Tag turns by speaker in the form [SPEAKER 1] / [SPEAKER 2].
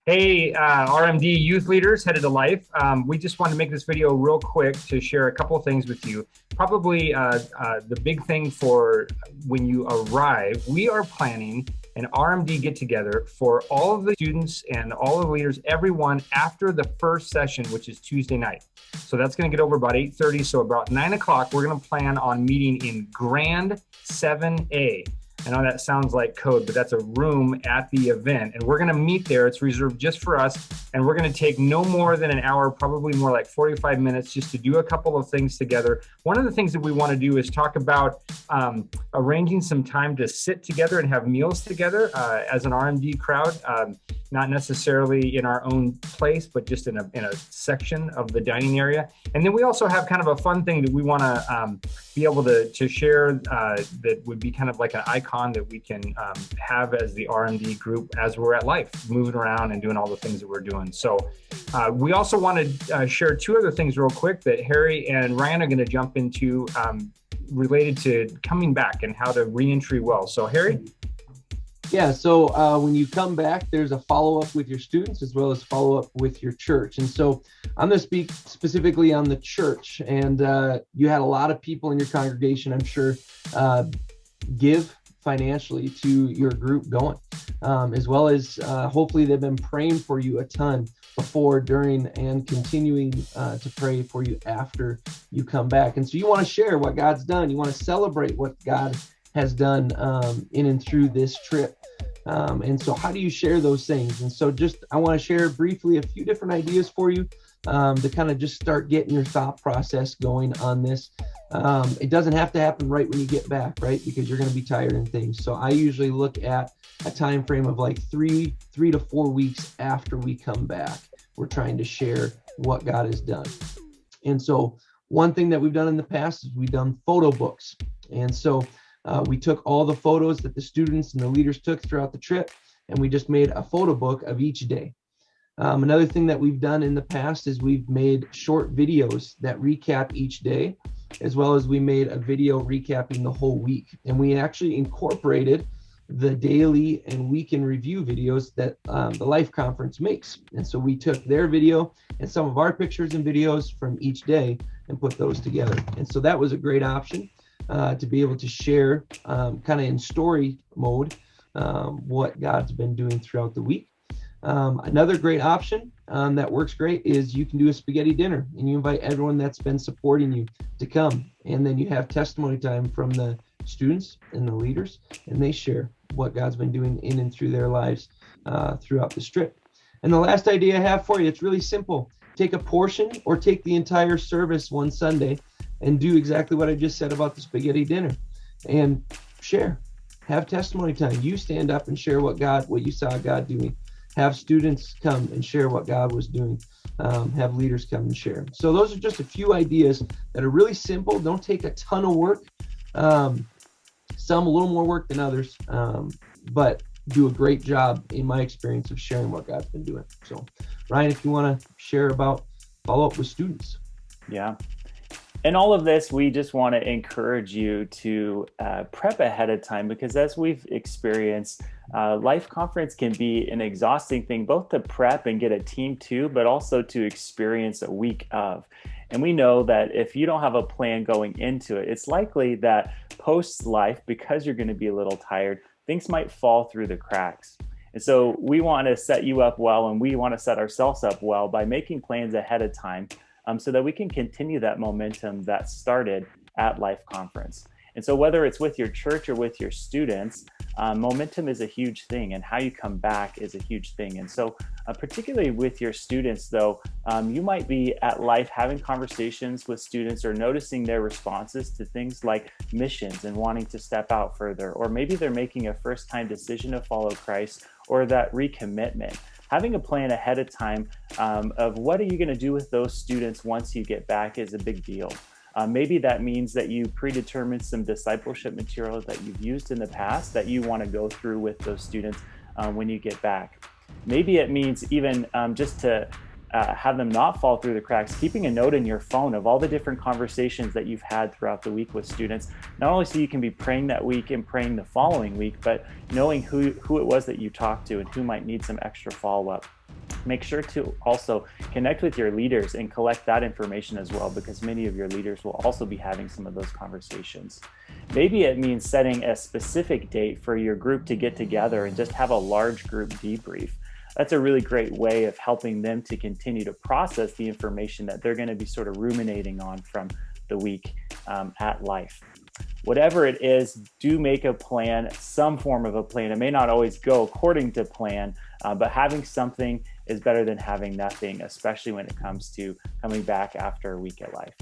[SPEAKER 1] Hey, RMD youth leaders headed to life. We just wanted to make this video real quick to share a couple of things with you. Probably the big thing for when you arrive, we are planning an RMD get together for all of the students and all of the leaders, everyone after the first session, which is Tuesday night. So that's going to get over about 8:30. So about 9 o'clock, we're going to plan on meeting in Grand 7A. I know that sounds like code, but that's a room at the event. And we're going to meet there. It's reserved just for us. And we're going to take no more than an hour, probably more like 45 minutes, just to do a couple of things together. One of the things that we want to do is talk about arranging some time to sit together and have meals together as an RMD crowd. Not necessarily in our own place, but just in a section of the dining area. And then we also have kind of a fun thing that we want to be able to share that would be kind of like an icon that we can have as the RMD group as we're at life, moving around and doing all the things that we're doing. So we also want to share two other things real quick that Harry and Ryan are going to jump into related to coming back and how to reentry well. So Harry?
[SPEAKER 2] Yeah, so when you come back, there's a follow-up with your students as well as follow-up with your church. And so I'm going to speak specifically on the church. And you had a lot of people in your congregation, I'm sure, give financially to your group going, as well as hopefully they've been praying for you a ton before, during, and continuing to pray for you after you come back. And so you want to share what God's done. You want to celebrate what God has done in and through this trip. And so how do you share those things? And so I want to share briefly a few different ideas for you to kind of just start getting your thought process going on this. It doesn't have to happen right when you get back, right? Because you're going to be tired and things. So I usually look at a time frame of like three to 4 weeks after we come back. We're trying to share what God has done. And so one thing that we've done in the past is we've done photo books. And so we took all the photos that the students and the leaders took throughout the trip, and we just made a photo book of each day. Another thing that we've done in the past is we've made short videos that recap each day, as well as we made a video recapping the whole week. And we actually incorporated the daily and weekend review videos that the Life Conference makes. And so we took their video and some of our pictures and videos from each day and put those together. And so that was a great option. To be able to share kind of in story mode what God's been doing throughout the week. Another great option that works great is you can do a spaghetti dinner and you invite everyone that's been supporting you to come. And then you have testimony time from the students and the leaders, and they share what God's been doing in and through their lives throughout this trip. And the last idea I have for you, it's really simple. Take a portion or take the entire service one Sunday and do exactly what I just said about the spaghetti dinner and share. Have testimony time. You stand up and share what you saw God doing. Have students come and share what God was doing. Have leaders come and share. So those are just a few ideas that are really simple. Don't take a ton of work. Some a little more work than others, but do a great job in my experience of sharing what God's been doing. So Ryan, if you want to share about follow-up with students.
[SPEAKER 3] Yeah. In all of this, we just want to encourage you to prep ahead of time, because as we've experienced, Life Conference can be an exhausting thing, both to prep and get a team to, but also to experience a week of. And we know that if you don't have a plan going into it, it's likely that post-life, because you're going to be a little tired, things might fall through the cracks. And so we want to set you up well, and we want to set ourselves up well by making plans ahead of time, so that we can continue that momentum that started at Life Conference. And so whether it's with your church or with your students, momentum is a huge thing, and how you come back is a huge thing. And so particularly with your students, though, you might be at Life having conversations with students or noticing their responses to things like missions and wanting to step out further, or maybe they're making a first-time decision to follow Christ, or that recommitment. Having a plan ahead of time of what are you going to do with those students once you get back is a big deal. Maybe that means that you predetermine some discipleship material that you've used in the past that you want to go through with those students when you get back. Maybe it means even just to have them not fall through the cracks, keeping a note in your phone of all the different conversations that you've had throughout the week with students, not only so you can be praying that week and praying the following week, but knowing who it was that you talked to and who might need some extra follow-up. Make sure to also connect with your leaders and collect that information as well, because many of your leaders will also be having some of those conversations. Maybe it means setting a specific date for your group to get together and just have a large group debrief. That's a really great way of helping them to continue to process the information that they're going to be sort of ruminating on from the week at Life. Whatever it is, do make a plan, some form of a plan. It may not always go according to plan, but having something is better than having nothing, especially when it comes to coming back after a week at Life.